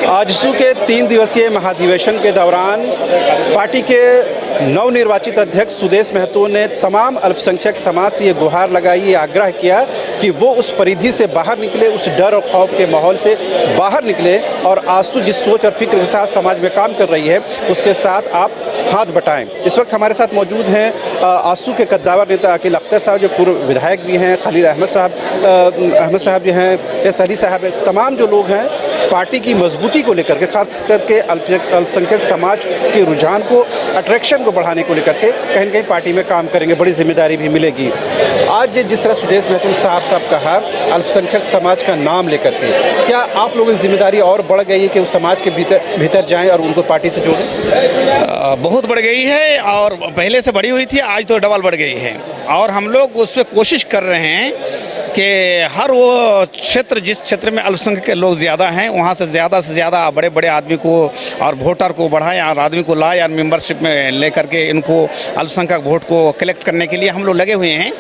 आजसू के 3 दिवसीय महाधिवेशन के दौरान पार्टी के नवनिर्वाचित अध्यक्ष सुदेश महतो ने तमाम अल्पसंख्यक समाज से ये गुहार लगाई, ये आग्रह किया कि वो उस परिधि से बाहर निकले, उस डर और खौफ के माहौल से बाहर निकले और आजसू जिस सोच और फिक्र के साथ समाज में काम कर रही है उसके साथ आप हाथ बटाएं। इस वक्त हमारे साथ मौजूद हैं आजसू के कद्दावर नेता अकील अख्तर साहब, जो पूर्व विधायक भी हैं, खलील अहमद साहब जो हैं, एस अली साहब, तमाम जो लोग हैं पार्टी की मजबूती को लेकर के, खास करके अल्पसंख्यक समाज के रुझान को, अट्रैक्शन को बढ़ाने को लेकर के कहीं न कहीं पार्टी में काम करेंगे, बड़ी जिम्मेदारी भी मिलेगी। आज जिस तरह सुदेश महतो साहब कहा अल्पसंख्यक समाज का नाम लेकर के, क्या आप लोगों की जिम्मेदारी और बढ़ गई है कि उस समाज के भीतर जाएं और उनको पार्टी से जोड़ें? बहुत बढ़ गई है और पहले से बढ़ी हुई थी, आज तो डबल बढ़ गई है और हम लोग उस पर कोशिश कर रहे हैं कि हर वो क्षेत्र, जिस क्षेत्र में अल्पसंख्यक के लोग ज़्यादा हैं, वहाँ से ज़्यादा बड़े बड़े आदमी को और वोटर को बढ़ाएं और आदमी को लाए और मेंबरशिप में लेकर के इनको अल्पसंख्यक वोट को कलेक्ट करने के लिए हम लोग लगे हुए हैं।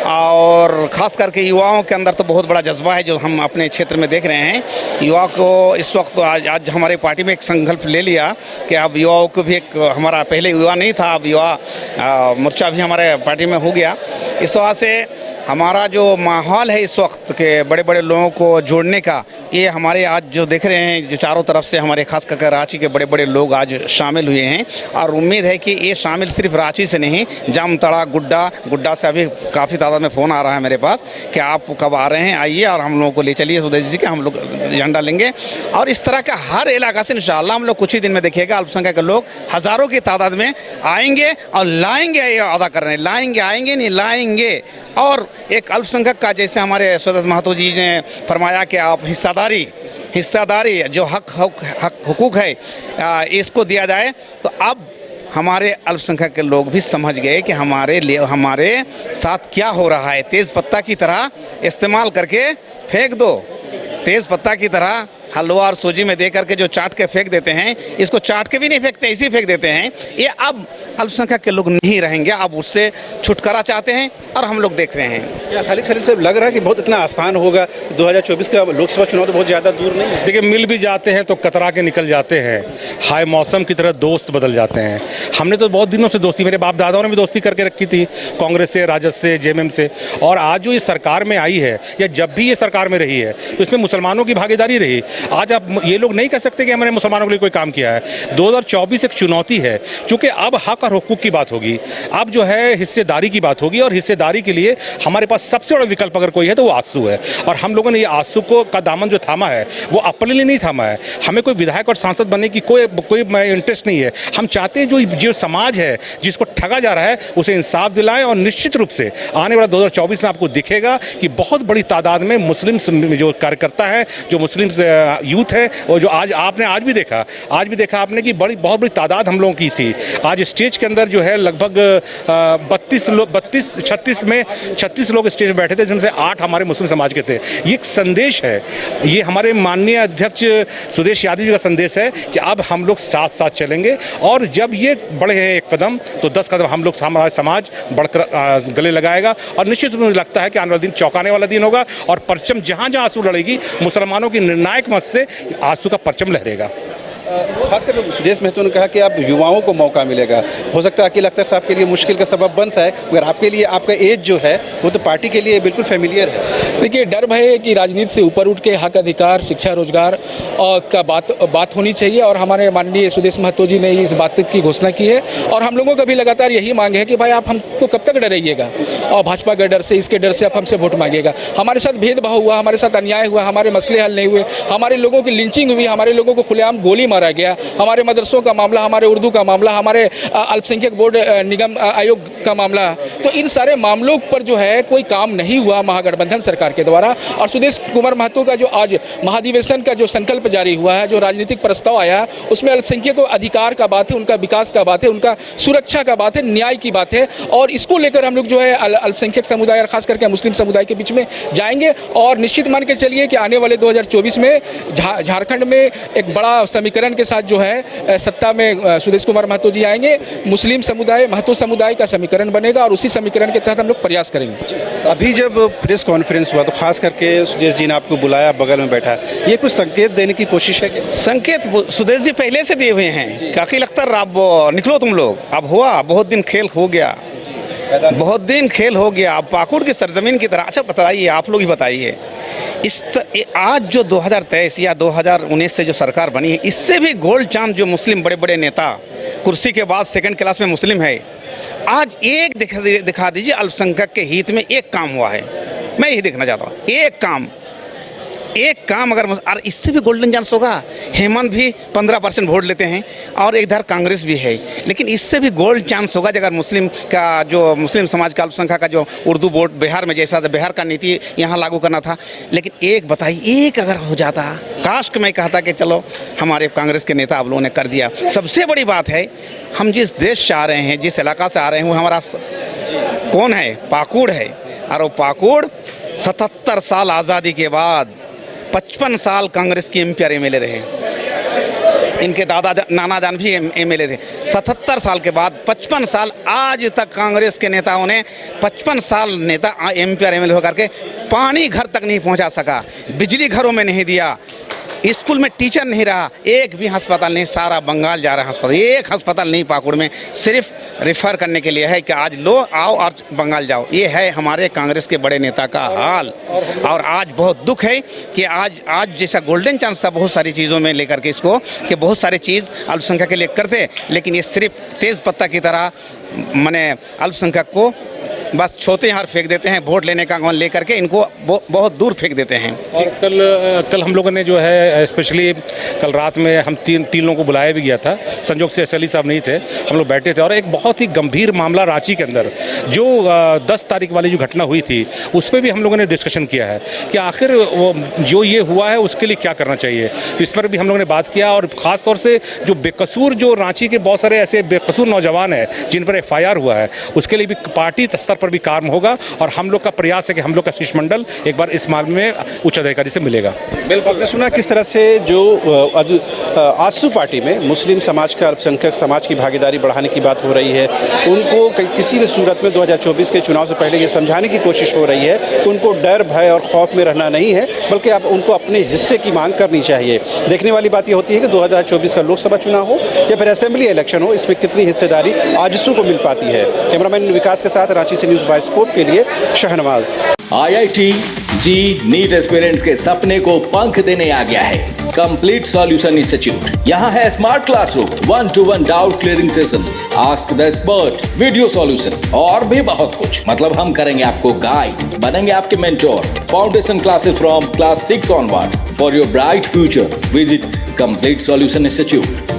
और ख़ास करके युवाओं के अंदर तो बहुत बड़ा जज्बा है जो हम अपने क्षेत्र में देख रहे हैं। युवा को इस वक्त आज हमारे पार्टी में एक संकल्प ले लिया कि अब युवाओं को भी एक, हमारा पहले युवा नहीं था, अब युवा मोर्चा भी हमारे पार्टी में हो गया। इस वजह से हमारा जो माहौल है इस वक्त के बड़े बड़े लोगों को जोड़ने का, ये हमारे आज जो देख रहे हैं जो चारों तरफ से हमारे खास करके रांची के बड़े बड़े लोग आज शामिल हुए हैं और उम्मीद है कि ये शामिल सिर्फ रांची से नहीं, जामताड़ा, गुड्डा से अभी काफ़ी तादाद में फ़ोन आ रहा है मेरे पास कि आप कब आ रहे हैं, आइए और हम लोगों को ले चलिए सुदेश जी के, हम लोग झंडा लेंगे। और इस तरह का हर इलाका से इंशाअल्लाह हम लोग कुछ ही दिन में देखिएगा अल्पसंख्यक के लोग हज़ारों की तादाद में आएंगे और लाएंगे, ये अदा कर रहे हैं, लाएंगे, आएंगे नहीं लाएंगे। और एक अल्पसंख्यक का, जैसे हमारे सुदेश महतो जी ने फरमाया कि आप हिस्सादारी जो हक हुकूक है इसको दिया जाए, तो अब हमारे अल्पसंख्यक के लोग भी समझ गए कि हमारे साथ क्या हो रहा है। तेज़ पत्ता की तरह इस्तेमाल करके फेंक दो, तेज़ पत्ता की तरह हलवा और सूजी में दे करके जो चाट के फेंक देते हैं, इसको चाट के भी नहीं फेंकते, इसी फेंक देते हैं। ये अब अल्पसंख्यक के लोग नहीं रहेंगे, अब उससे छुटकारा चाहते हैं और हम लोग देख रहे हैं। क्या खालिद साहब लग रहा है कि बहुत इतना आसान होगा? 2024 का लोकसभा चुनाव तो बहुत ज़्यादा दूर नहीं है। देखिए, मिल भी जाते हैं तो कतरा के निकल जाते हैं, हाय मौसम की तरह दोस्त बदल जाते हैं। हमने तो बहुत दिनों से दोस्ती, मेरे बाप दादाओं ने भी दोस्ती करके रखी थी कांग्रेस से, राजद से, जेएमएम से, और आज जो ये सरकार में आई है या जब भी ये सरकार में रही है तो इसमें मुसलमानों की भागीदारी रही। आज आप ये लोग नहीं कह सकते कि हमने मुसलमानों के लिए कोई काम किया है। 2024 एक चुनौती है, क्योंकि अब हक और हुकूक की बात होगी, अब जो है हिस्सेदारी की बात होगी, और हिस्सेदारी के लिए हमारे पास सबसे बड़ा विकल्प अगर कोई है तो वो आजसू है। और हम लोगों ने ये आजसू को का दामन जो थामा है वो अपने लिए नहीं थामा है। हमें कोई विधायक और सांसद बनने की कोई इंटरेस्ट नहीं है। हम चाहते हैं जो समाज है जिसको ठगा जा रहा है उसे इंसाफ दिलाएं, और निश्चित रूप से आने वाला 2024 में आपको दिखेगा कि बहुत बड़ी तादाद में मुस्लिम जो कार्यकर्ता है, जो मुस्लिम यूथ है, और जो आज भी देखा आपने कि बहुत बड़ी तादाद हम लोगों की थी। आज स्टेज के अंदर जो है लगभग 36 लोग स्टेज पर बैठे थे, जिनसे 8 हमारे मुस्लिम समाज के थे। ये एक संदेश है, ये हमारे माननीय अध्यक्ष सुदेश यादव जी का संदेश है कि अब हम लोग साथ साथ चलेंगे, और जब ये बढ़े हैं एक कदम तो 10 कदम हम लोग, हमारा समाज बढ़कर गले लगाएगा। और निश्चित रूप से लगता है कि आने वाला दिन चौंकाने वाला दिन होगा, और परचम जहाँ जहाँ आंसू लड़ेगी, मुसलमानों की निर्णायक मत से आंसू का परचम लहरेगा। खासकर सुदेश महतो ने कहा कि अब युवाओं को मौका मिलेगा। हो सकता है अकील अख्तर साहब के लिए मुश्किल का सबब बन सा है, मगर आपके लिए आपका एज जो है वो तो पार्टी के लिए बिल्कुल फेमिलियर है। देखिए, डर भय है कि राजनीति से ऊपर उठ के हक अधिकार, शिक्षा, रोजगार का बात होनी चाहिए, और हमारे माननीय सुदेश महतो जी ने इस बात की घोषणा की है। और हम लोगों का भी लगातार यही मांग है कि भाई आप हमको कब तक डराइएगा, और भाजपा के डर से, इसके डर से आप हमसे वोट मांगिएगा। हमारे साथ भेदभाव हुआ, हमारे साथ अन्याय हुआ, हमारे मसले हल नहीं हुए, हमारे लोगों की लिंचिंग हुई, हमारे लोगों को खुलेआम गोली मारा गया, हमारे मदरसों का मामला, हमारे उर्दू का मामला, हमारे अल्पसंख्यक बोर्ड निगम आयोग का मामला, तो इन सारे मामलों पर जो है कोई काम नहीं हुआ महागठबंधन सरकार के द्वारा। और सुदेश कुमार महतो का जो आज महाधिवेशन का जो संकल्प जारी हुआ है, जो राजनीतिक प्रस्ताव आया, उसमें अल्पसंख्यकों अधिकार का बात है, उनका विकास का बात है, उनका सुरक्षा का बात है, न्याय की बात है, और इसको लेकर हम लोग जो है अल्पसंख्यक समुदाय और खास करके मुस्लिम समुदाय के बीच में जाएंगे। और निश्चित मान के चलिए कि आने वाले 2024 में झारखंड में एक बड़ा समीकरण समीकरण के साथ जो है सत्ता में सुदेश कुमार महतो जी आएंगे। मुस्लिम समुदाय, महतो समुदाय का समीकरण बनेगा और उसी समीकरण के तहत हम लोग प्रयास करेंगे। अभी जब प्रेस कॉन्फ्रेंस हुआ तो खास करके सुदेश जी ने आपको बुलाया, बगल में बैठा, ये कुछ संकेत देने की कोशिश है क्या? संकेत सुदेश जी पहले से दिए हुए हैं। काकी लख्तर अब निकलो तुम लोग, अब हुआ, बहुत दिन खेल हो गया, बहुत दिन खेल हो गया, अब पाकुड़ की सरजमीन की तरह। अच्छा बताइए, आप लोग ही बताइए, आज जो 2023 या 2019 से जो सरकार बनी है, इससे भी गोल्ड चांद जो मुस्लिम बड़े बड़े नेता कुर्सी के बाद सेकंड क्लास में मुस्लिम है, आज एक दिखा दीजिए अल्पसंख्यक के हित में एक काम हुआ है। मैं यही देखना चाहता हूँ, एक काम अगर, और इससे भी गोल्डन चांस होगा। हेमंत भी 15% वोट लेते हैं और इधर कांग्रेस भी है, लेकिन इससे भी गोल्ड चांस होगा अगर मुस्लिम का जो मुस्लिम समाज का अल्पसंख्यक का जो उर्दू वोट बिहार में जैसा था, बिहार का नीति यहाँ लागू करना था, लेकिन एक बताइए, एक अगर हो जाता, काश मैं कहता कि चलो हमारे कांग्रेस के नेता आप लोगों ने कर दिया। सबसे बड़ी बात है, हम जिस देश से आ रहे हैं, जिस इलाका से आ रहे हैं, वो हमारा कौन है? पाकुड़ है। और वो पाकुड़ 77 साल आज़ादी के बाद 55 साल कांग्रेस की एमपी और एमएलए रहे। इनके नाना जान भी एमएलए थे। 77 साल के बाद 55 साल आज तक कांग्रेस के नेताओं ने 55 साल नेता एमपी और एमएलए होकर के पानी घर तक नहीं पहुंचा सका, बिजली घरों में नहीं दिया, स्कूल में टीचर नहीं रहा, एक भी अस्पताल नहीं, सारा बंगाल जा रहा है अस्पताल, एक अस्पताल नहीं पाकुड़ में, सिर्फ रेफर करने के लिए है कि आज लो आओ और बंगाल जाओ। ये है हमारे कांग्रेस के बड़े नेता का हाल। और आज बहुत दुख है कि आज जैसा गोल्डन चांस था बहुत सारी चीज़ों में लेकर के इसको, कि बहुत सारी चीज़ अल्पसंख्यक के लिए करते, लेकिन ये सिर्फ तेज़ पत्ता की तरह माने अल्पसंख्यक को बस छोते यहाँ फेंक देते हैं, वोट लेने का लेकर के इनको बहुत दूर फेंक देते हैं। और कल हम लोगों ने जो है स्पेशली कल रात में हम तीन लोगों को बुलाया भी गया था, संजोग से SLE साहब नहीं थे, हम लोग बैठे थे और एक बहुत ही गंभीर मामला रांची के अंदर जो 10 तारीख वाली जो घटना हुई थी उस पर भी हम लोगों ने डिस्कशन किया है कि आखिर जो ये हुआ है उसके लिए क्या करना चाहिए, इस पर भी हम लोगों ने बात किया। और ख़ास तौर से जो बेकसूर, जो रांची के बहुत सारे ऐसे बेकसूर नौजवान हैं जिन पर FIR हुआ है, उसके लिए भी पार्टी स्तर पर भी काम होगा और हम लोग का प्रयास है कि हम लोग का शिष्टमंडल एक बार इस मामले में उच्च अधिकारी से मिलेगा। बिल्कुल, आपने सुना किस तरह से जो आजसू पार्टी में मुस्लिम समाज का, अल्पसंख्यक समाज की भागीदारी बढ़ाने की बात हो रही है, उनको किसी भी सूरत में 2024 के चुनाव से पहले ये समझाने की कोशिश हो रही है कि उनको डर, भय और खौफ में रहना नहीं है, बल्कि आप उनको अपने हिस्से की मांग करनी चाहिए। देखने वाली बात ये होती है कि 2024 का लोकसभा चुनाव हो या फिर असेंबली इलेक्शन हो, इसमें कितनी हिस्सेदारी आजसू को मिल पाती है। कैमरामैन विकास के साथ रांची से न्यूज़ बायोस्कोप के लिए शहनवाज। IIT जी नीट एस्पिरेंट्स के सपने को पंख देने आ गया है कंप्लीट सॉल्यूशन इंस्टीट्यूट। यहाँ है smart classroom, 1-to-1 doubt clearing session, ask the expert, video solution और भी बहुत कुछ। मतलब हम करेंगे आपको गाइड, बनेंगे आपके mentor. Foundation classes from class 6 onwards for your bright future. Visit complete solution institute.